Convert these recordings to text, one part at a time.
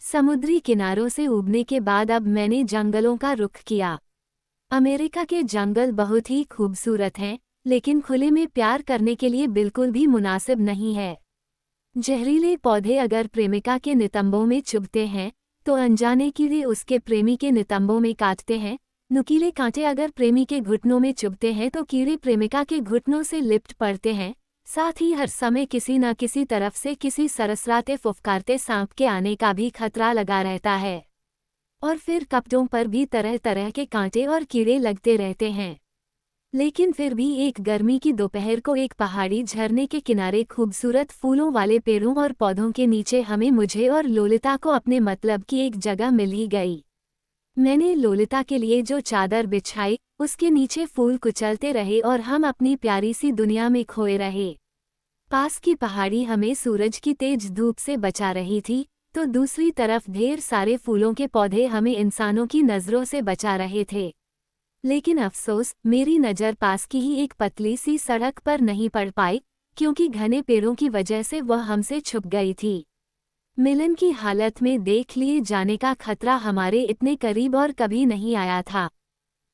समुद्री किनारों से उबने के बाद अब मैंने जंगलों का रुख किया। अमेरिका के जंगल बहुत ही खूबसूरत हैं, लेकिन खुले में प्यार करने के लिए बिल्कुल भी मुनासिब नहीं है। जहरीले पौधे अगर प्रेमिका के नितंबों में चुभते हैं, तो अनजाने के लिए उसके प्रेमी के नितंबों में काटते हैं। नुकीले कांटे अगर प्रेमी के घुटनों में चुभते हैं तो कीड़े प्रेमिका के घुटनों से लिपट पड़ते हैं। साथ ही हर समय किसी न किसी तरफ से किसी सरसराते फुफकारते सांप के आने का भी खतरा लगा रहता है। और फिर कपड़ों पर भी तरह तरह के कांटे और कीड़े लगते रहते हैं। लेकिन फिर भी एक गर्मी की दोपहर को एक पहाड़ी झरने के किनारे खूबसूरत फूलों वाले पेड़ों और पौधों के नीचे मुझे और लोलिता को अपने मतलब की एक जगह मिल ही गई। मैंने लोलिता के लिए जो चादर बिछाई, उसके नीचे फूल कुचलते रहे और हम अपनी प्यारी सी दुनिया में खोए रहे। पास की पहाड़ी हमें सूरज की तेज धूप से बचा रही थी, तो दूसरी तरफ ढेर सारे फूलों के पौधे हमें इंसानों की नज़रों से बचा रहे थे। लेकिन अफसोस, मेरी नज़र पास की ही एक पतली सी सड़क पर नहीं पड़ पाई, क्योंकि घने पेड़ों की वजह से वह हमसे छुप गई थी। मिलन की हालत में देख लिए जाने का खतरा हमारे इतने करीब और कभी नहीं आया था।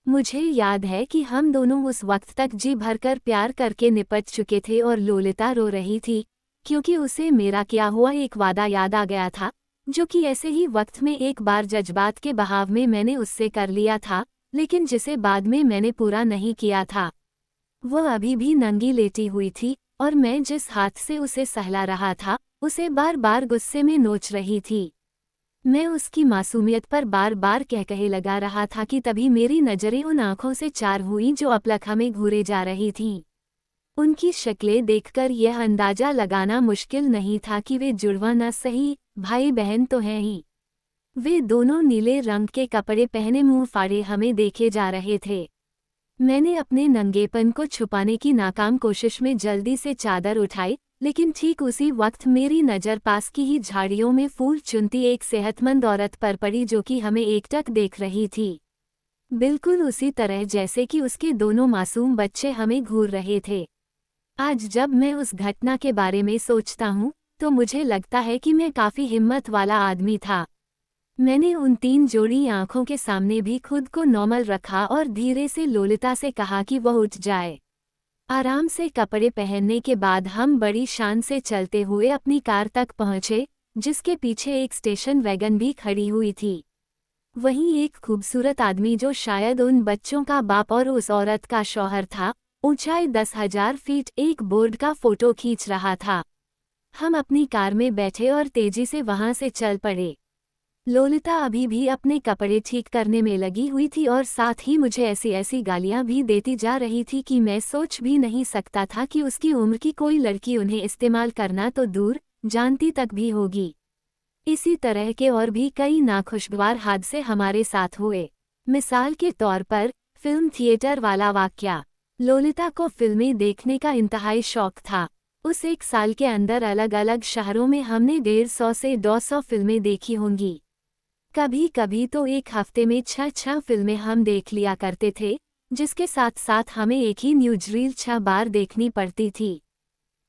मुझे याद है कि हम दोनों उस वक्त तक जी भरकर प्यार करके निपट चुके थे और लोलिता रो रही थी, क्योंकि उसे मेरा किया हुआ एक वादा याद आ गया था, जो कि ऐसे ही वक्त में एक बार जज्बात के बहाव में मैंने उससे कर लिया था, लेकिन जिसे बाद में मैंने पूरा नहीं किया था। वह अभी भी नंगी लेटी हुई थी और मैं जिस हाथ से उसे सहला रहा था, उसे बार बार गुस्से में नोच रही थी। मैं उसकी मासूमियत पर बार बार कह लगा रहा था कि तभी मेरी नज़रें उन आंखों से चार हुईं जो अपलक हमें घूरे जा रही थीं। उनकी शक्लें देखकर यह अंदाजा लगाना मुश्किल नहीं था कि वे जुड़वा न सही, भाई बहन तो हैं ही। वे दोनों नीले रंग के कपड़े पहने मुंह फाड़े हमें देखे जा रहे थे। मैंने अपने नंगेपन को छुपाने की नाकाम कोशिश में जल्दी से चादर उठाई, लेकिन ठीक उसी वक्त मेरी नज़र पास की ही झाड़ियों में फूल चुनती एक सेहतमंद औरत पर पड़ी, जो कि हमें एकटक देख रही थी। बिल्कुल उसी तरह जैसे कि उसके दोनों मासूम बच्चे हमें घूर रहे थे। आज जब मैं उस घटना के बारे में सोचता हूँ, तो मुझे लगता है कि मैं काफ़ी हिम्मत वाला आदमी था। मैंने उन 3 जोड़ी आंखों के सामने भी खुद को नॉर्मल रखा और धीरे से लोलिता से कहा कि वह उठ जाए। आराम से कपड़े पहनने के बाद हम बड़ी शान से चलते हुए अपनी कार तक पहुंचे, जिसके पीछे एक स्टेशन वैगन भी खड़ी हुई थी। वहीं एक खूबसूरत आदमी, जो शायद उन बच्चों का बाप और उस औरत का शौहर था, ऊंचाई 10,000 फीट एक बोर्ड का फोटो खींच रहा था। हम अपनी कार में बैठे और तेजी से वहां से चल पड़े। लोलिता अभी भी अपने कपड़े ठीक करने में लगी हुई थी और साथ ही मुझे ऐसी ऐसी गालियां भी देती जा रही थी कि मैं सोच भी नहीं सकता था कि उसकी उम्र की कोई लड़की उन्हें इस्तेमाल करना तो दूर, जानती तक भी होगी। इसी तरह के और भी कई नाखुशगवार हादसे हमारे साथ हुए। मिसाल के तौर पर, फिल्म थिएटर वाला वाकया। लोलिता को फिल्में देखने का इंतहाई शौक था। उस एक साल के अंदर अलग अलग शहरों में हमने 150 से 200 फिल्में देखी होंगी। कभी कभी तो एक हफ्ते में 6 फिल्में हम देख लिया करते थे, जिसके साथ साथ हमें एक ही न्यूज़रील 6 बार देखनी पड़ती थी।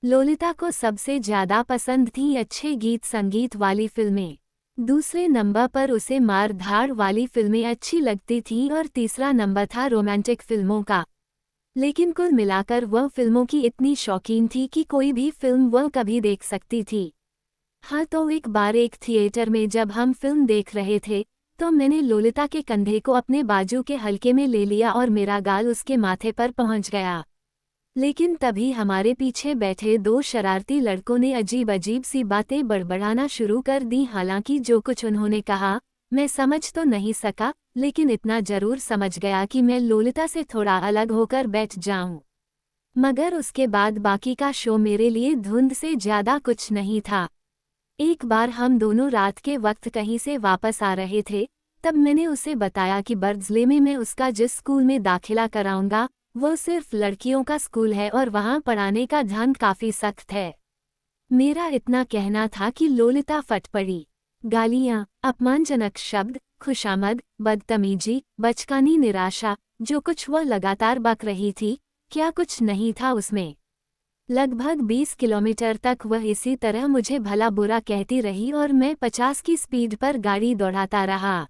लोलिता को सबसे ज़्यादा पसंद थी अच्छे गीत संगीत वाली फिल्में। दूसरे नंबर पर उसे मार धाड़ वाली फिल्में अच्छी लगती थीं और तीसरा नंबर था रोमांटिक फिल्मों का। लेकिन कुल मिलाकर वह फिल्मों की इतनी शौकीन थी कि कोई भी फिल्म वह कभी देख सकती थी। हाँ, तो एक बार एक थिएटर में जब हम फिल्म देख रहे थे, तो मैंने लोलिता के कंधे को अपने बाजू के हल्के में ले लिया और मेरा गाल उसके माथे पर पहुंच गया। लेकिन तभी हमारे पीछे बैठे 2 शरारती लड़कों ने अजीब अजीब सी बातें बड़बड़ाना शुरू कर दी। हालांकि जो कुछ उन्होंने कहा, मैं समझ तो नहीं सका, लेकिन इतना जरूर समझ गया कि मैं लोलिता से थोड़ा अलग होकर बैठ जाऊं। मगर उसके बाद बाकी का शो मेरे लिए धुंध से ज्यादा कुछ नहीं था। एक बार हम दोनों रात के वक्त कहीं से वापस आ रहे थे, तब मैंने उसे बताया कि बर्डसले में मैं उसका जिस स्कूल में दाखिला कराऊंगा, वो सिर्फ लड़कियों का स्कूल है और वहां पढ़ाने का ढंग काफी सख्त है। मेरा इतना कहना था कि लोलिता फट पड़ी। गालियां, अपमानजनक शब्द, खुशामद, बदतमीजी, बचकानी निराशा, जो कुछ वह लगातार बक रही थी, क्या कुछ नहीं था उसमें। लगभग 20 किलोमीटर तक वह इसी तरह मुझे भला बुरा कहती रही और मैं 50 की स्पीड पर गाड़ी दौड़ाता रहा।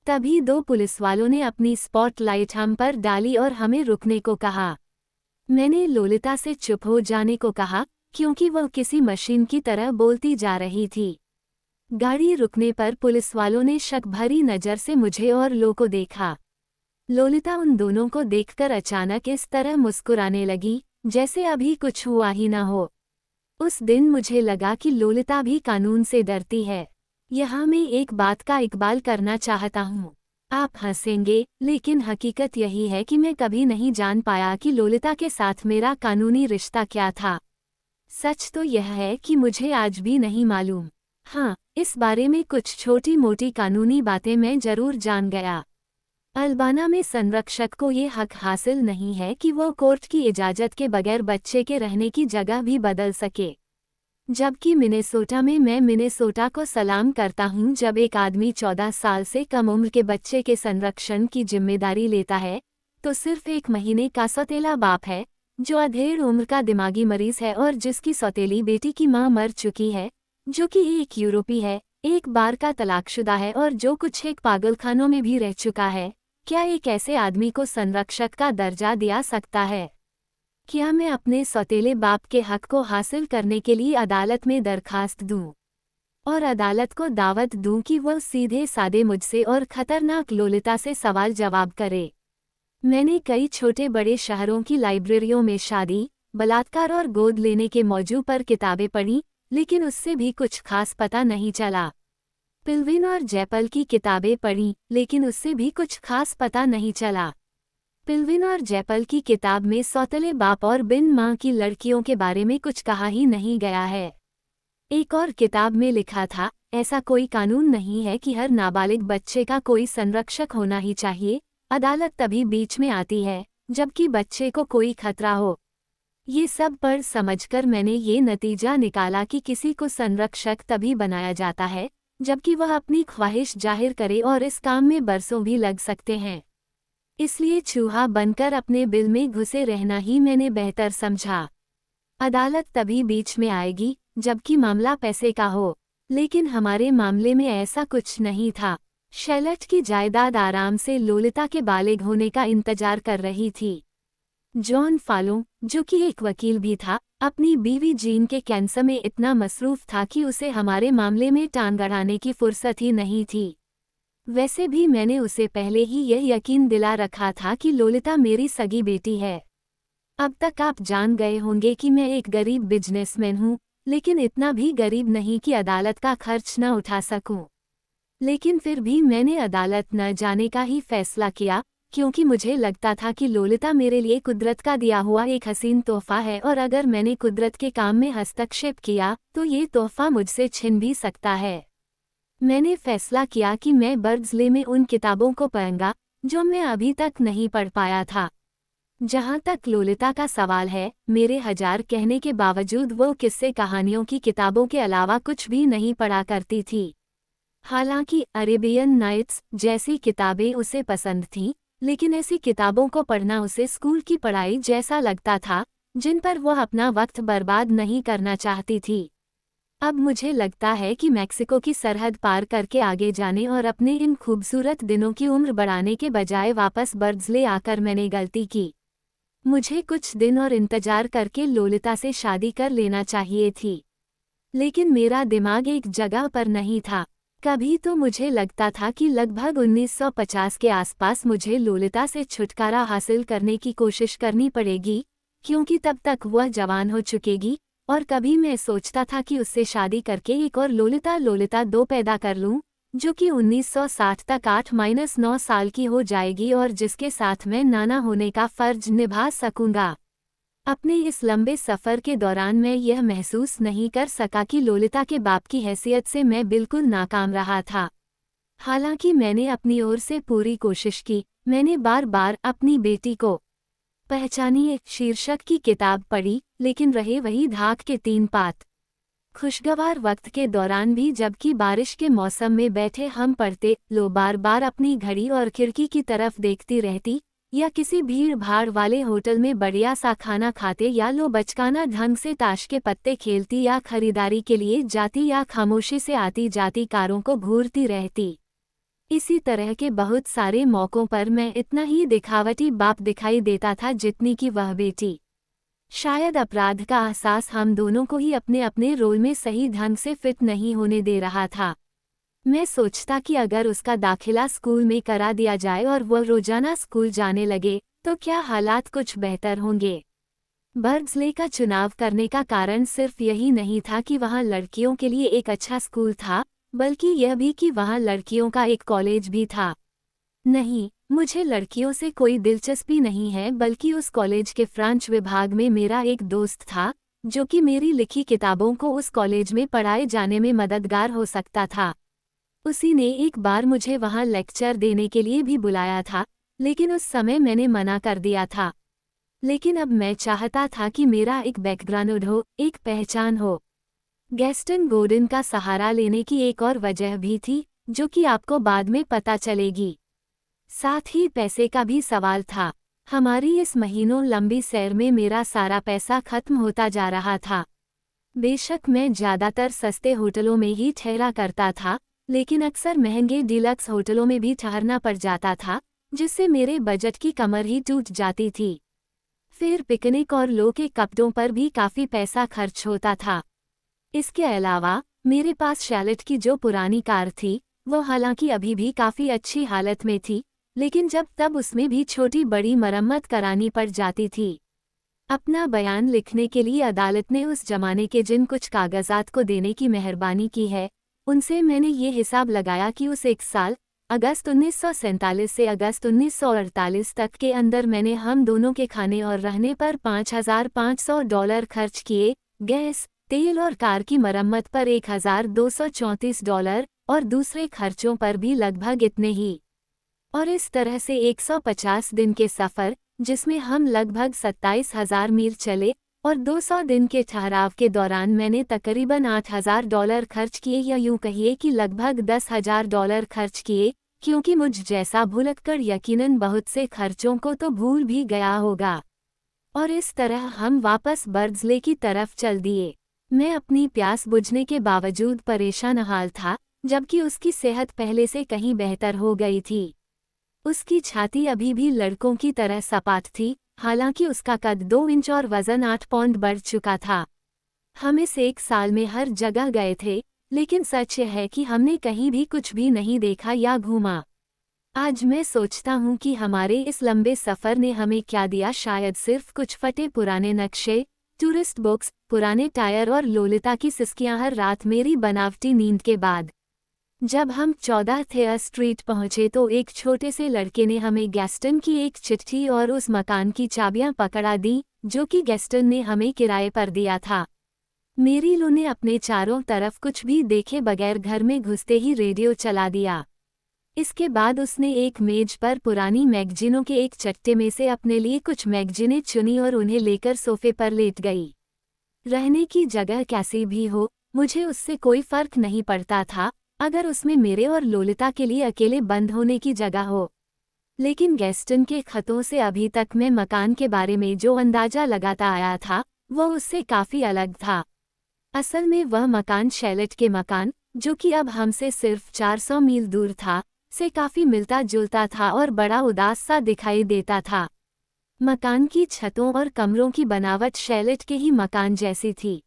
तभी दो पुलिसवालों ने अपनी स्पॉटलाइट हम पर डाली और हमें रुकने को कहा। मैंने लोलिता से चुप हो जाने को कहा, क्योंकि वह किसी मशीन की तरह बोलती जा रही थी। गाड़ी रुकने पर पुलिसवालों ने शक भरी नज़र से मुझे और लो को देखा। लोलिता उन दोनों को देखकर अचानक इस तरह मुस्कुराने लगी, जैसे अभी कुछ हुआ ही न हो। उस दिन मुझे लगा कि लोलिता भी कानून से डरती है। यहाँ मैं एक बात का इकबाल करना चाहता हूँ। आप हंसेंगे, लेकिन हकीकत यही है कि मैं कभी नहीं जान पाया कि लोलिता के साथ मेरा कानूनी रिश्ता क्या था। सच तो यह है कि मुझे आज भी नहीं मालूम। हाँ, इस बारे में कुछ छोटी मोटी कानूनी बातें मैं जरूर जान गया। अल्बाना में संरक्षक को ये हक हासिल नहीं है कि वह कोर्ट की इजाज़त के बगैर बच्चे के रहने की जगह भी बदल सके। जबकि मिनेसोटा में मैं मिनेसोटा को सलाम करता हूँ जब एक आदमी 14 साल से कम उम्र के बच्चे के संरक्षण की जिम्मेदारी लेता है, तो सिर्फ 1 महीने का सौतेला बाप है, जो अधेड़ उम्र का दिमागी मरीज है और जिसकी सौतेली बेटी की मां मर चुकी है, जो कि एक यूरोपी है, 1 बार का तलाकशुदा है और जो कुछ एक पागलखानों में भी रह चुका है। क्या एक ऐसे आदमी को संरक्षक का दर्जा दिया सकता है? क्या मैं अपने सौतेले बाप के हक को हासिल करने के लिए अदालत में दरखास्त दूं? और अदालत को दावत दूं कि वह सीधे सादे मुझसे और खतरनाक लोलिता से सवाल जवाब करे। मैंने कई छोटे बड़े शहरों की लाइब्रेरियों में शादी, बलात्कार और गोद लेने के मौजू पर किताबें पढ़ी, लेकिन उससे भी कुछ खास पता नहीं चला। पिल्विन और जैपल की किताबें पढ़ी, लेकिन उससे भी कुछ खास पता नहीं चला। पिल्विन और जैपल की किताब में सौतेले बाप और बिन मां की लड़कियों के बारे में कुछ कहा ही नहीं गया है। एक और किताब में लिखा था, ऐसा कोई कानून नहीं है कि हर नाबालिग बच्चे का कोई संरक्षक होना ही चाहिए। अदालत तभी बीच में आती है जबकि बच्चे को कोई खतरा हो। ये सब पढ़ समझकर मैंने ये नतीजा निकाला कि किसी को संरक्षक तभी बनाया जाता है जबकि वह अपनी ख्वाहिश जाहिर करे, और इस काम में बरसों भी लग सकते हैं। इसलिए चूहा बनकर अपने बिल में घुसे रहना ही मैंने बेहतर समझा। अदालत तभी बीच में आएगी जबकि मामला पैसे का हो, लेकिन हमारे मामले में ऐसा कुछ नहीं था। शैलट की जायदाद आराम से लोलिता के बालिग होने का इंतजार कर रही थी। जॉन फालों, जो कि एक वकील भी था, अपनी बीवी जीन के कैंसर में इतना मसरूफ था कि उसे हमारे मामले में टांग अड़ाने की फुर्सत ही नहीं थी। वैसे भी मैंने उसे पहले ही यह यकीन दिला रखा था कि लोलिता मेरी सगी बेटी है। अब तक आप जान गए होंगे कि मैं एक गरीब बिजनेसमैन हूँ, लेकिन इतना भी गरीब नहीं कि अदालत का खर्च न उठा सकूं। लेकिन फिर भी मैंने अदालत न जाने का ही फैसला किया, क्योंकि मुझे लगता था कि लोलिता मेरे लिए कुदरत का दिया हुआ एक हसीन तोहफा है, और अगर मैंने कुदरत के काम में हस्तक्षेप किया तो ये तोहफा मुझसे छिन भी सकता है। मैंने फैसला किया कि मैं बर्ड्सले में उन किताबों को पढ़ूंगा जो मैं अभी तक नहीं पढ़ पाया था। जहाँ तक लोलिता का सवाल है, मेरे 1000 कहने के बावजूद वो किस्से कहानियों की किताबों के अलावा कुछ भी नहीं पढ़ा करती थी। हालांकि अरेबियन नाइट्स जैसी किताबें उसे पसंद थीं, लेकिन ऐसी किताबों को पढ़ना उसे स्कूल की पढ़ाई जैसा लगता था, जिन पर वह अपना वक्त बर्बाद नहीं करना चाहती थी। अब मुझे लगता है कि मैक्सिको की सरहद पार करके आगे जाने और अपने इन खूबसूरत दिनों की उम्र बढ़ाने के बजाय वापस बर्ड्सले आकर मैंने गलती की। मुझे कुछ दिन और इंतजार करके लोलिता से शादी कर लेना चाहिए थी, लेकिन मेरा दिमाग एक जगह पर नहीं था। कभी तो मुझे लगता था कि लगभग 1950 के आसपास मुझे लोलिता से छुटकारा हासिल करने की कोशिश करनी पड़ेगी, क्योंकि तब तक वह जवान हो चुकेगी, और कभी मैं सोचता था कि उससे शादी करके एक और लोलिता 2 पैदा कर लूं, जो कि 1960 तक 8-9 साल की हो जाएगी और जिसके साथ मैं नाना होने का फर्ज निभा सकूंगा। अपने इस लंबे सफ़र के दौरान मैं यह महसूस नहीं कर सका कि लोलिता के बाप की हैसियत से मैं बिल्कुल नाकाम रहा था। हालांकि मैंने अपनी ओर से पूरी कोशिश की। मैंने बार बार अपनी बेटी को पहचानिए शीर्षक की किताब पढ़ी, लेकिन रहे वही धाक के 3 पात। खुशगवार वक्त के दौरान भी जबकि बारिश के मौसम में बैठे हम पढ़ते, लो बार बार अपनी घड़ी और खिड़की की तरफ देखती रहती, या किसी भीड़ भाड़ वाले होटल में बढ़िया सा खाना खाते, या लो बचकाना ढंग से ताश के पत्ते खेलती, या खरीदारी के लिए जाती, या खामोशी से आती जाती कारों को घूरती रहती। इसी तरह के बहुत सारे मौकों पर मैं इतना ही दिखावटी बाप दिखाई देता था जितनी कि वह बेटी। शायद अपराध का एहसास हम दोनों को ही अपने अपने रोल में सही ढंग से फिट नहीं होने दे रहा था। मैं सोचता कि अगर उसका दाखिला स्कूल में करा दिया जाए और वह रोजाना स्कूल जाने लगे तो क्या हालात कुछ बेहतर होंगे। बर्ड्सले का चुनाव करने का कारण सिर्फ यही नहीं था कि वहाँ लड़कियों के लिए एक अच्छा स्कूल था, बल्कि यह भी कि वहाँ लड़कियों का एक कॉलेज भी था। नहीं, मुझे लड़कियों से कोई दिलचस्पी नहीं है, बल्कि उस कॉलेज के फ्रेंच विभाग में मेरा एक दोस्त था जो कि मेरी लिखी किताबों को उस कॉलेज में पढ़ाए जाने में मददगार हो सकता था। उसी ने एक बार मुझे वहाँ लेक्चर देने के लिए भी बुलाया था, लेकिन उस समय मैंने मना कर दिया था। लेकिन अब मैं चाहता था कि मेरा एक बैकग्राउंड हो, एक पहचान हो। गैस्टन गॉर्डन का सहारा लेने की एक और वजह भी थी, जो कि आपको बाद में पता चलेगी। साथ ही पैसे का भी सवाल था। हमारी इस महीनों लंबी सैर में मेरा सारा पैसा खत्म होता जा रहा था। बेशक मैं ज़्यादातर सस्ते होटलों में ही ठहरा करता था, लेकिन अक्सर महंगे डीलक्स होटलों में भी ठहरना पड़ जाता था, जिससे मेरे बजट की कमर ही टूट जाती थी। फिर पिकनिक और लो के कपड़ों पर भी काफ़ी पैसा खर्च होता था। इसके अलावा मेरे पास शैलेट की जो पुरानी कार थी, वो हालांकि अभी भी काफ़ी अच्छी हालत में थी, लेकिन जब तब उसमें भी छोटी बड़ी मरम्मत करानी पड़ जाती थी। अपना बयान लिखने के लिए अदालत ने उस जमाने के जिन कुछ कागजात को देने की मेहरबानी की है, उनसे मैंने ये हिसाब लगाया कि उस एक साल अगस्त 1947 से अगस्त 1948 तक के अंदर मैंने हम दोनों के खाने और रहने पर $5,500 खर्च किए, गैस, तेल और कार की मरम्मत पर $1,234 और दूसरे खर्चों पर भी लगभग इतने ही। और इस तरह से 150 दिन के सफ़र, जिसमें हम लगभग 27,000 मील चले, और 200 दिन के ठहराव के दौरान मैंने तकरीबन $8,000 खर्च किए, या यूं कहिए कि लगभग $10,000 खर्च किए, क्योंकि मुझ जैसा भुलक्कड़ यकीनन बहुत से खर्चों को तो भूल भी गया होगा। और इस तरह हम वापस बर्ड्सले की तरफ चल दिए। मैं अपनी प्यास बुझने के बावजूद परेशान हाल था, जबकि उसकी सेहत पहले से कहीं बेहतर हो गई थी। उसकी छाती अभी भी लड़कों की तरह सपाट थी, हालांकि उसका कद 2 इंच और वज़न 8 पौंड बढ़ चुका था। हम इस एक साल में हर जगह गए थे, लेकिन सच है कि हमने कहीं भी कुछ भी नहीं देखा या घूमा। आज मैं सोचता हूँ कि हमारे इस लंबे सफ़र ने हमें क्या दिया, शायद सिर्फ कुछ फटे पुराने नक्शे, टूरिस्ट बुक्स, पुराने टायर और लोलिता की सिसकियाँ हर रात मेरी बनावटी नींद के बाद। जब हम 14 थेयर स्ट्रीट पहुंचे तो एक छोटे से लड़के ने हमें गैस्टन की एक चिट्ठी और उस मकान की चाबियां पकड़ा दी, जो कि गैस्टन ने हमें किराए पर दिया था। मेरी लो ने अपने चारों तरफ कुछ भी देखे बगैर घर में घुसते ही रेडियो चला दिया। इसके बाद उसने एक मेज पर पुरानी मैगजीनों के एक चट्टे में से अपने लिए कुछ मैगजीनें चुनी और उन्हें लेकर सोफे पर लेट गई। रहने की जगह कैसी भी हो, मुझे उससे कोई फर्क नहीं पड़ता था, अगर उसमें मेरे और लोलिता के लिए अकेले बंद होने की जगह हो। लेकिन गैस्टन के खतों से अभी तक मैं मकान के बारे में जो अंदाजा लगाता आया था, वह उससे काफ़ी अलग था। असल में वह मकान शैलेट के मकान, जो कि अब हमसे सिर्फ 400 मील दूर था, से काफ़ी मिलता जुलता था और बड़ा उदास सा दिखाई देता था। मकान की छतों और कमरों की बनावट शैलेट के ही मकान जैसी थी।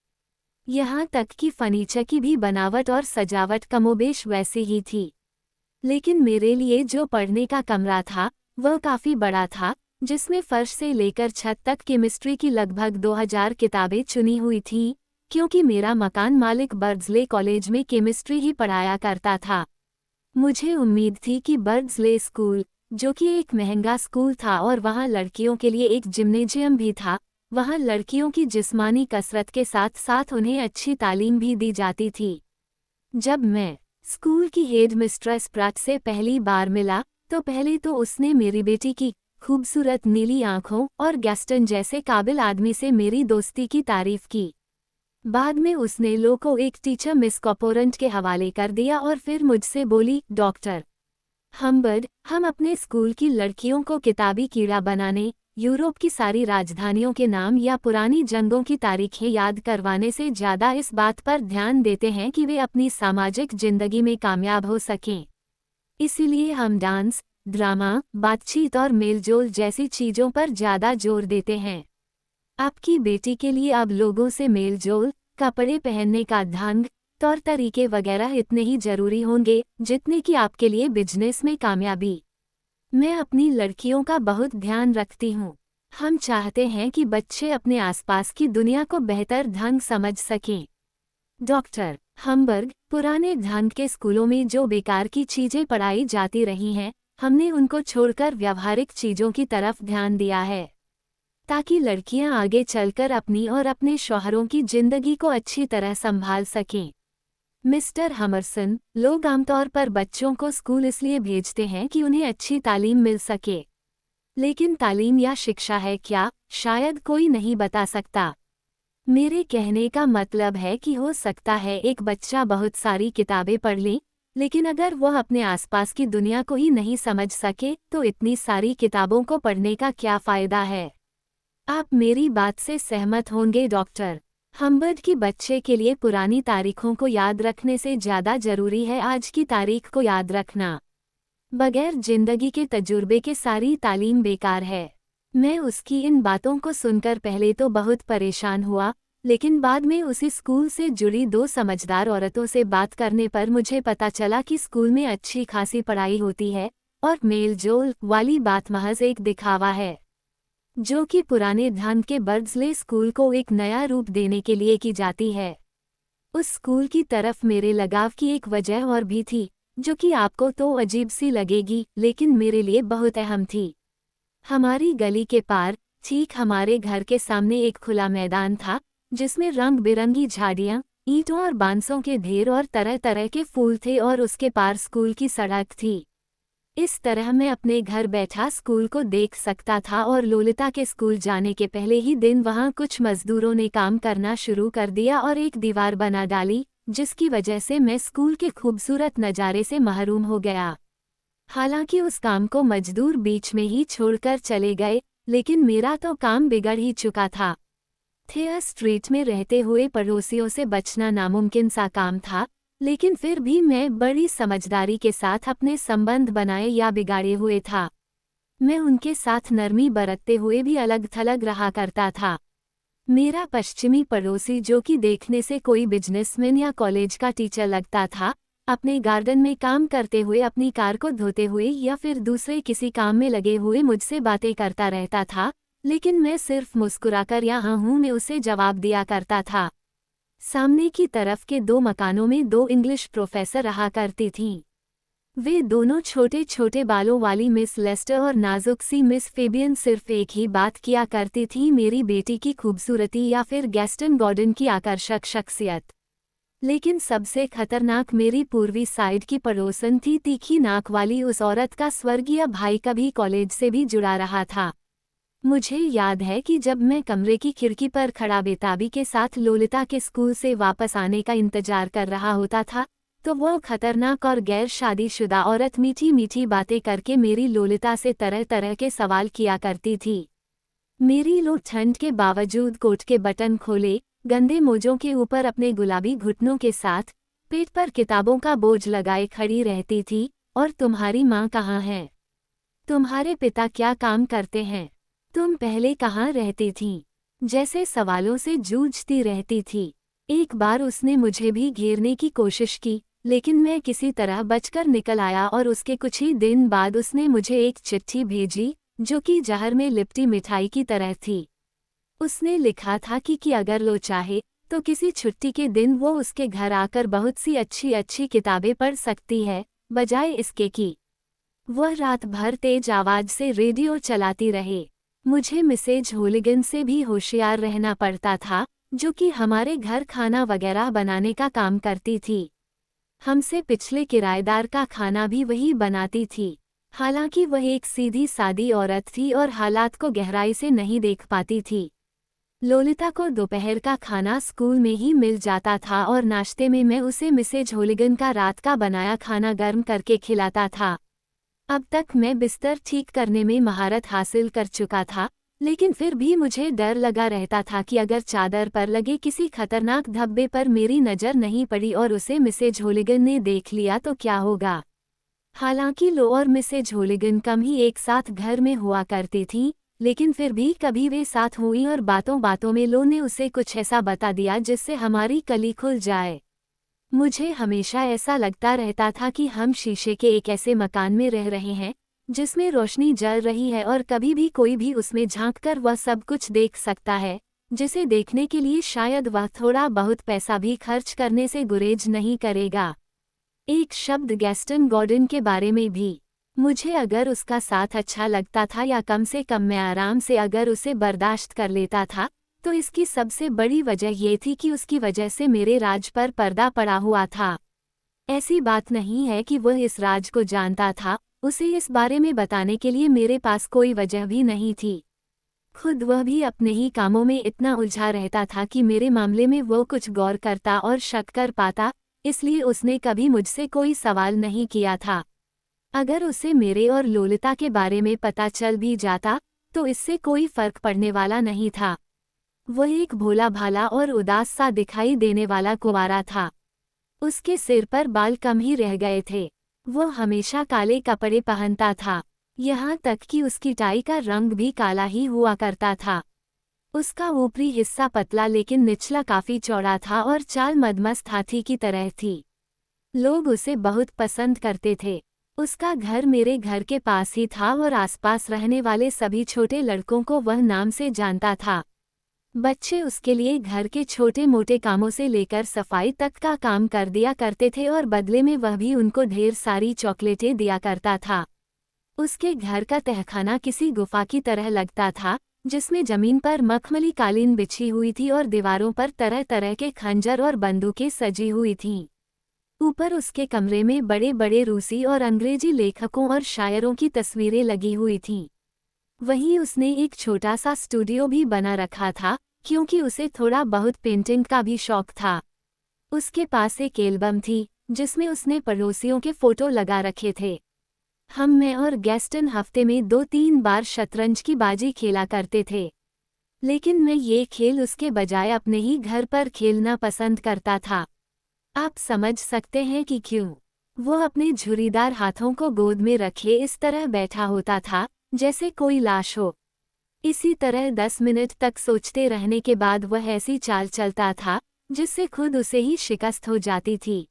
यहाँ तक कि फर्नीचर की भी बनावट और सजावट कमोबेश वैसी ही थी। लेकिन मेरे लिए जो पढ़ने का कमरा था, वह काफ़ी बड़ा था, जिसमें फर्श से लेकर छत तक केमिस्ट्री की लगभग 2000 किताबें चुनी हुई थीं, क्योंकि मेरा मकान मालिक बर्ड्सले कॉलेज में केमिस्ट्री ही पढ़ाया करता था। मुझे उम्मीद थी कि बर्ड्सले स्कूल, जो कि एक महंगा स्कूल था और वहाँ लड़कियों के लिए एक जिम्नेजियम भी था, वहाँ लड़कियों की जिस्मानी कसरत के साथ साथ उन्हें अच्छी तालीम भी दी जाती थी। जब मैं स्कूल की हेड मिस्ट्रेस प्राट से पहली बार मिला, तो पहले तो उसने मेरी बेटी की खूबसूरत नीली आंखों और गैस्टन जैसे काबिल आदमी से मेरी दोस्ती की तारीफ की। बाद में उसने लो को एक टीचर मिस कॉपोरेंट के हवाले कर दिया और फिर मुझसे बोली, डॉक्टर हम्बर्ड, हम अपने स्कूल की लड़कियों को किताबी कीड़ा बनाने, यूरोप की सारी राजधानियों के नाम या पुरानी जंगों की तारीखें याद करवाने से ज़्यादा इस बात पर ध्यान देते हैं कि वे अपनी सामाजिक जिंदगी में कामयाब हो सकें। इसीलिए हम डांस, ड्रामा, बातचीत और मेलजोल जैसी चीज़ों पर ज़्यादा जोर देते हैं। आपकी बेटी के लिए अब लोगों से मेलजोल, कपड़े पहनने का ढंग, तौर तरीके वगैरह इतने ही जरूरी होंगे जितने कि आपके लिए बिजनेस में कामयाबी। मैं अपनी लड़कियों का बहुत ध्यान रखती हूँ। हम चाहते हैं कि बच्चे अपने आसपास की दुनिया को बेहतर ढंग समझ सकें। डॉक्टर हम्बर्ग, पुराने ढंग के स्कूलों में जो बेकार की चीजें पढ़ाई जाती रही हैं, हमने उनको छोड़कर व्यावहारिक चीजों की तरफ ध्यान दिया है, ताकि लड़कियां आगे चलकर अपनी और अपने शौहरों की जिंदगी को अच्छी तरह संभाल सकें। मिस्टर हमरसन, लोग आमतौर पर बच्चों को स्कूल इसलिए भेजते हैं कि उन्हें अच्छी तालीम मिल सके। लेकिन तालीम या शिक्षा है क्या, शायद कोई नहीं बता सकता। मेरे कहने का मतलब है कि हो सकता है एक बच्चा बहुत सारी किताबें पढ़ ले, लेकिन अगर वह अपने आसपास की दुनिया को ही नहीं समझ सके तो इतनी सारी किताबों को पढ़ने का क्या फ़ायदा है। आप मेरी बात से सहमत होंगे डॉक्टर हम्बर्ड की बच्चे के लिए पुरानी तारीखों को याद रखने से ज़्यादा ज़रूरी है आज की तारीख को याद रखना। बगैर जिंदगी के तजुर्बे के सारी तालीम बेकार है। मैं उसकी इन बातों को सुनकर पहले तो बहुत परेशान हुआ, लेकिन बाद में उसी स्कूल से जुड़ी दो समझदार औरतों से बात करने पर मुझे पता चला कि स्कूल में अच्छी खासी पढ़ाई होती है और मेल-जोल वाली बात महज एक दिखावा है, जो कि पुराने ढंग के बर्ड्सले स्कूल को एक नया रूप देने के लिए की जाती है। उस स्कूल की तरफ मेरे लगाव की एक वजह और भी थी, जो कि आपको तो अजीब सी लगेगी, लेकिन मेरे लिए बहुत अहम थी। हमारी गली के पार, ठीक हमारे घर के सामने एक खुला मैदान था, जिसमें रंग बिरंगी झाड़ियाँ, ईंटों और बांसों के ढेर और तरह तरह के फूल थे और उसके पार स्कूल की सड़क थी। इस तरह मैं अपने घर बैठा स्कूल को देख सकता था और लोलिता के स्कूल जाने के पहले ही दिन वहाँ कुछ मजदूरों ने काम करना शुरू कर दिया और एक दीवार बना डाली, जिसकी वजह से मैं स्कूल के खूबसूरत नज़ारे से महरूम हो गया। हालांकि उस काम को मजदूर बीच में ही छोड़कर चले गए, लेकिन मेरा तो काम बिगड़ ही चुका था। थेयर स्ट्रीट में रहते हुए पड़ोसियों से बचना नामुमकिन सा काम था, लेकिन फिर भी मैं बड़ी समझदारी के साथ अपने संबंध बनाए या बिगाड़े हुए था। मैं उनके साथ नरमी बरतते हुए भी अलग थलग रहा करता था। मेरा पश्चिमी पड़ोसी, जो कि देखने से कोई बिजनेसमैन या कॉलेज का टीचर लगता था, अपने गार्डन में काम करते हुए अपनी कार को धोते हुए या फिर दूसरे किसी काम में लगे हुए मुझसे बातें करता रहता था, लेकिन मैं सिर्फ मुस्कुराकर यहाँ हूँ में उसे जवाब दिया करता था। सामने की तरफ के दो मकानों में दो इंग्लिश प्रोफेसर रहा करती थीं। वे दोनों छोटे छोटे बालों वाली मिस लेस्टर और नाजुक सी मिस फेबियन सिर्फ एक ही बात किया करती थी, मेरी बेटी की खूबसूरती या फिर गैस्टन गॉर्डन की आकर्षक शख्सियत। लेकिन सबसे खतरनाक मेरी पूर्वी साइड की पड़ोसन थी, तीखी नाक वाली उस औरत का स्वर्गीय भाई कभी कॉलेज से भी जुड़ा रहा था। मुझे याद है कि जब मैं कमरे की खिड़की पर खड़ा बेताबी के साथ लोलिता के स्कूल से वापस आने का इंतजार कर रहा होता था, तो वह खतरनाक और गैर शादीशुदा औरत मीठी मीठी बातें करके मेरी लोलिता से तरह तरह के सवाल किया करती थी। मेरी लो ठंड के बावजूद कोट के बटन खोले, गंदे मोजों के ऊपर अपने गुलाबी घुटनों के साथ पेट पर किताबों का बोझ लगाए खड़ी रहती थी। और तुम्हारी माँ कहाँ है? तुम्हारे पिता क्या काम करते हैं? तुम पहले कहाँ रहती थीं? जैसे सवालों से जूझती रहती थी। एक बार उसने मुझे भी घेरने की कोशिश की, लेकिन मैं किसी तरह बचकर निकल आया और उसके कुछ ही दिन बाद उसने मुझे एक चिट्ठी भेजी, जो कि जहर में लिपटी मिठाई की तरह थी। उसने लिखा था कि अगर लो चाहे तो किसी छुट्टी के दिन वो उसके घर आकर बहुत सी अच्छी अच्छी किताबें पढ़ सकती है, बजाय इसके कि वह रात भर तेज आवाज से रेडियो चलाती रहे। मुझे मिसेज होलिगन से भी होशियार रहना पड़ता था, जो कि हमारे घर खाना वगैरह बनाने का काम करती थी। हमसे पिछले किराएदार का खाना भी वही बनाती थी। हालांकि वह एक सीधी सादी औरत थी और हालात को गहराई से नहीं देख पाती थी। लोलिता को दोपहर का खाना स्कूल में ही मिल जाता था और नाश्ते में मैं उसे मिसेज होलिगन का रात का बनाया खाना गर्म करके खिलाता था। अब तक मैं बिस्तर ठीक करने में महारत हासिल कर चुका था, लेकिन फिर भी मुझे डर लगा रहता था कि अगर चादर पर लगे किसी खतरनाक धब्बे पर मेरी नज़र नहीं पड़ी और उसे मिसेज होलिगन ने देख लिया तो क्या होगा। हालांकि लो और मिसेज होलिगन कम ही एक साथ घर में हुआ करती थीं, लेकिन फिर भी कभी वे साथ हुई और बातों बातों में लो ने उसे कुछ ऐसा बता दिया जिससे हमारी कली खुल जाए। मुझे हमेशा ऐसा लगता रहता था कि हम शीशे के एक ऐसे मकान में रह रहे हैं जिसमें रोशनी जल रही है और कभी भी कोई भी उसमें झांककर वह सब कुछ देख सकता है, जिसे देखने के लिए शायद वह थोड़ा बहुत पैसा भी खर्च करने से गुरेज नहीं करेगा। एक शब्द गैस्टन गॉर्डन के बारे में भी। मुझे अगर उसका साथ अच्छा लगता था या कम से कम मैं आराम से अगर उसे बर्दाश्त कर लेता था, तो इसकी सबसे बड़ी वजह ये थी कि उसकी वजह से मेरे राज पर पर्दा पड़ा हुआ था। ऐसी बात नहीं है कि वह इस राज को जानता था, उसे इस बारे में बताने के लिए मेरे पास कोई वजह भी नहीं थी। खुद वह भी अपने ही कामों में इतना उलझा रहता था कि मेरे मामले में वो कुछ गौर करता और शक कर पाता, इसलिए उसने कभी मुझसे कोई सवाल नहीं किया था। अगर उसे मेरे और लोलिता के बारे में पता चल भी जाता, तो इससे कोई फर्क पड़ने वाला नहीं था। वह एक भोला भाला और उदास सा दिखाई देने वाला कुंवारा था। उसके सिर पर बाल कम ही रह गए थे। वह हमेशा काले कपड़े पहनता था, यहाँ तक कि उसकी टाई का रंग भी काला ही हुआ करता था। उसका ऊपरी हिस्सा पतला लेकिन निचला काफी चौड़ा था और चाल मदमस्त हाथी की तरह थी। लोग उसे बहुत पसंद करते थे। उसका घर मेरे घर के पास ही था और आसपास रहने वाले सभी छोटे लड़कों को वह नाम से जानता था। बच्चे उसके लिए घर के छोटे मोटे कामों से लेकर सफाई तक का काम कर दिया करते थे और बदले में वह भी उनको ढेर सारी चॉकलेटें दिया करता था। उसके घर का तहखाना किसी गुफा की तरह लगता था, जिसमें जमीन पर मखमली कालीन बिछी हुई थी और दीवारों पर तरह तरह के खंजर और बंदूकें सजी हुई थीं। ऊपर उसके कमरे में बड़े बड़े रूसी और अंग्रेजी लेखकों और शायरों की तस्वीरें लगी हुई थीं। वहीं उसने एक छोटा सा स्टूडियो भी बना रखा था, क्योंकि उसे थोड़ा बहुत पेंटिंग का भी शौक था। उसके पास एक एल्बम थी, जिसमें उसने पड़ोसियों के फोटो लगा रखे थे। मैं और गैस्टन हफ्ते में 2-3 बार शतरंज की बाजी खेला करते थे, लेकिन मैं ये खेल उसके बजाय अपने ही घर पर खेलना पसंद करता था। आप समझ सकते हैं कि क्यों। वो अपने झुर्रीदार हाथों को गोद में रखे इस तरह बैठा होता था जैसे कोई लाश हो। इसी तरह 10 मिनट तक सोचते रहने के बाद वह ऐसी चाल चलता था जिससे खुद उसे ही शिकस्त हो जाती थी।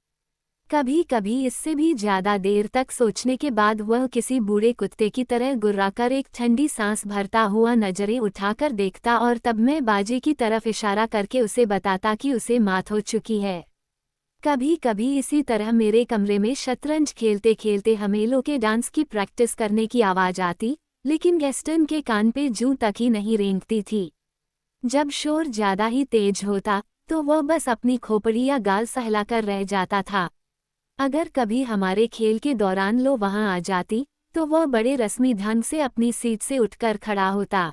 कभी कभी इससे भी ज्यादा देर तक सोचने के बाद वह किसी बूढ़े कुत्ते की तरह गुर्राकर एक ठंडी सांस भरता हुआ नजरें उठाकर देखता और तब मैं बाजी की तरफ इशारा करके उसे बताता कि उसे मात हो चुकी है। कभी कभी इसी तरह मेरे कमरे में शतरंज खेलते खेलते हमेलों के डांस की प्रैक्टिस करने की आवाज आती, लेकिन गैस्टन के कान पे जूं तक ही नहीं रेंगती थी। जब शोर ज्यादा ही तेज होता तो वह बस अपनी खोपड़ी या गाल सहलाकर रह जाता था। अगर कभी हमारे खेल के दौरान लो वहां आ जाती, तो वह बड़े रस्मी ढंग से अपनी सीट से उठकर खड़ा होता,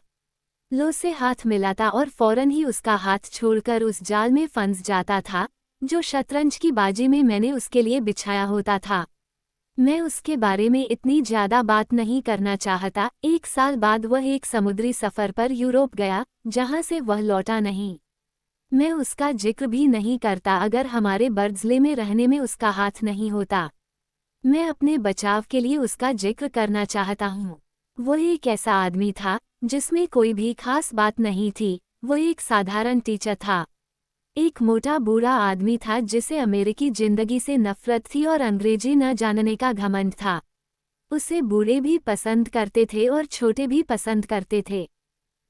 लो से हाथ मिलाता और फौरन ही उसका हाथ छोड़कर उस जाल में फंस जाता था जो शतरंज की बाजी में मैंने उसके लिए बिछाया होता था। मैं उसके बारे में इतनी ज्यादा बात नहीं करना चाहता। 1 साल बाद वह एक समुद्री सफर पर यूरोप गया, जहां से वह लौटा नहीं। मैं उसका जिक्र भी नहीं करता अगर हमारे बर्डसले में रहने में उसका हाथ नहीं होता। मैं अपने बचाव के लिए उसका जिक्र करना चाहता हूँ। वो एक ऐसा आदमी था जिसमें कोई भी खास बात नहीं थी। वो एक साधारण टीचर था। एक मोटा बूढ़ा आदमी था जिसे अमेरिकी जिंदगी से नफरत थी और अंग्रेजी न जानने का घमंड था। उसे बूढ़े भी पसंद करते थे और छोटे भी पसंद करते थे।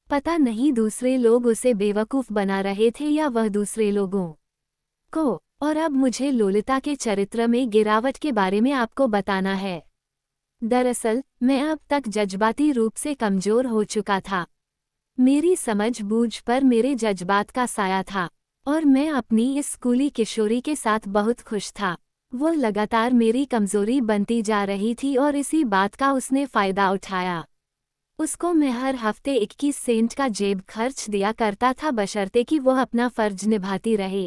पता नहीं दूसरे लोग उसे बेवकूफ़ बना रहे थे या वह दूसरे लोगों को। और अब मुझे लोलिता के चरित्र में गिरावट के बारे में आपको बताना है। दरअसल मैं अब तक जज्बाती रूप से कमज़ोर हो चुका था। मेरी समझ बूझ पर मेरे जज्बात का साया था और मैं अपनी इस स्कूली किशोरी के साथ बहुत खुश था। वो लगातार मेरी कमज़ोरी बनती जा रही थी और इसी बात का उसने फ़ायदा उठाया। उसको मैं हर हफ्ते 21 सेंट का जेब खर्च दिया करता था, बशर्ते कि वह अपना फर्ज निभाती रहे।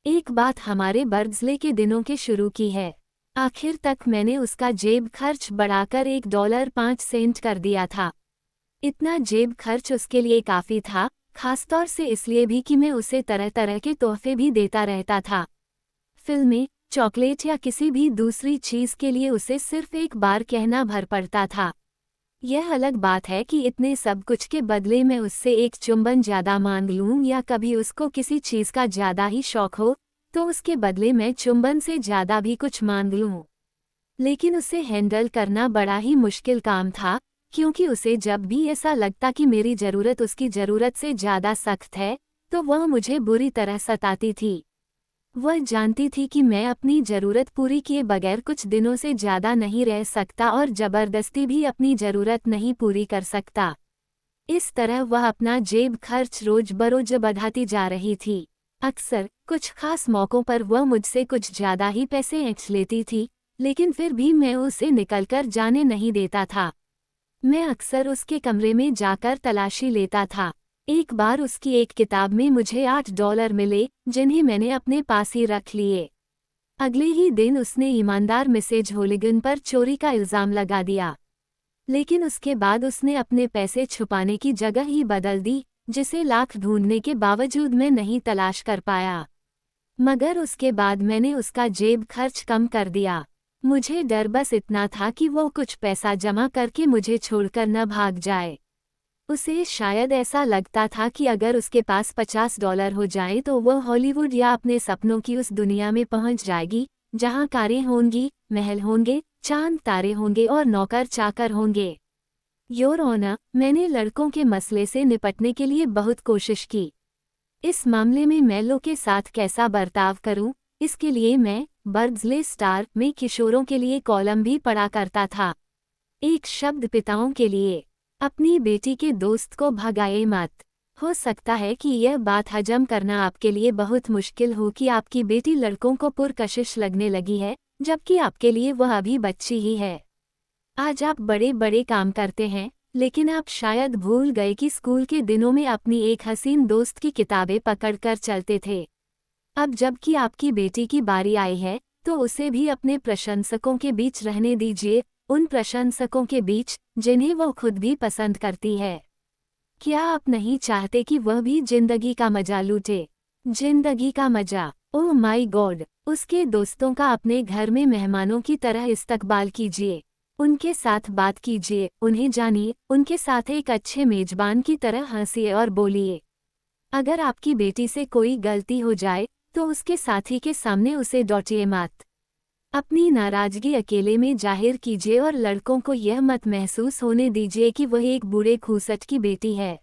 एक बात हमारे बर्डसले के दिनों के शुरू की है। आखिर तक मैंने उसका जेब खर्च बढ़ाकर $1.05 कर दिया था। इतना जेब खर्च उसके लिए काफ़ी था, खासतौर से इसलिए भी कि मैं उसे तरह तरह के तोहफे भी देता रहता था। फिल्में, चॉकलेट या किसी भी दूसरी चीज़ के लिए उसे सिर्फ एक बार कहना भर पड़ता था। यह अलग बात है कि इतने सब कुछ के बदले मैं उससे एक चुंबन ज़्यादा मांग लूँ या कभी उसको किसी चीज़ का ज़्यादा ही शौक हो, तो उसके बदले मैं चुंबन से ज़्यादा भी कुछ मांग लूँ। लेकिन उसे हैंडल करना बड़ा ही मुश्किल काम था, क्योंकि उसे जब भी ऐसा लगता कि मेरी ज़रूरत उसकी ज़रूरत से ज़्यादा सख्त है, तो वह मुझे बुरी तरह सताती थी। वह जानती थी कि मैं अपनी ज़रूरत पूरी किए बगैर कुछ दिनों से ज़्यादा नहीं रह सकता और ज़बरदस्ती भी अपनी ज़रूरत नहीं पूरी कर सकता। इस तरह वह अपना जेब खर्च रोज बरोज बढ़ाती जा रही थी। अक्सर कुछ खास मौक़ों पर वह मुझसे कुछ ज़्यादा ही पैसे ऐंठ लेती थी, लेकिन फिर भी मैं उसे निकलकर जाने नहीं देता था। मैं अक्सर उसके कमरे में जाकर तलाशी लेता था। एक बार उसकी एक किताब में मुझे $8 मिले, जिन्हें मैंने अपने पास ही रख लिए। अगले ही दिन उसने ईमानदार मिसेज होलिगन पर चोरी का इल्ज़ाम लगा दिया। लेकिन उसके बाद उसने अपने पैसे छुपाने की जगह ही बदल दी, जिसे लाख ढूंढने के बावजूद मैं नहीं तलाश कर पाया। मगर उसके बाद मैंने उसका जेब खर्च कम कर दिया। मुझे डर बस इतना था कि वो कुछ पैसा जमा करके मुझे छोड़कर न भाग जाए। उसे शायद ऐसा लगता था कि अगर उसके पास $50 हो जाए तो वह हॉलीवुड या अपने सपनों की उस दुनिया में पहुंच जाएगी, जहां कारें होंगी, महल होंगे, चांद तारे होंगे और नौकर चाकर होंगे। योर ऑनर, मैंने लड़कों के मसले से निपटने के लिए बहुत कोशिश की। इस मामले में मेलो के साथ कैसा बर्ताव करूं, इसके लिए मैं बर्ड्सले स्टार में किशोरों के लिए कॉलम भी पढ़ा करता था। एक शब्द पिताओं के लिए, अपनी बेटी के दोस्त को भगाए मत। हो सकता है कि यह बात हजम करना आपके लिए बहुत मुश्किल हो कि आपकी बेटी लड़कों को पुरकशिश लगने लगी है, जबकि आपके लिए वह अभी बच्ची ही है। आज आप बड़े बड़े काम करते हैं, लेकिन आप शायद भूल गए कि स्कूल के दिनों में अपनी एक हसीन दोस्त की किताबें पकड़कर चलते थे। अब जबकि आपकी बेटी की बारी आई है, तो उसे भी अपने प्रशंसकों के बीच रहने दीजिए, उन प्रशंसकों के बीच जिन्हें वो खुद भी पसंद करती है। क्या आप नहीं चाहते कि वह भी जिंदगी का मजा लूटे? जिंदगी का मजा, ओह माय गॉड! उसके दोस्तों का अपने घर में मेहमानों की तरह इस्तकबाल कीजिए। उनके साथ बात कीजिए, उन्हें जानिए, उनके साथ एक अच्छे मेजबान की तरह हंसिए और बोलिए। अगर आपकी बेटी से कोई गलती हो जाए, तो उसके साथी के सामने उसे डांटिए मत। अपनी नाराजगी अकेले में जाहिर कीजिए और लड़कों को यह मत महसूस होने दीजिए कि वह एक बूढ़े खूसट की बेटी है।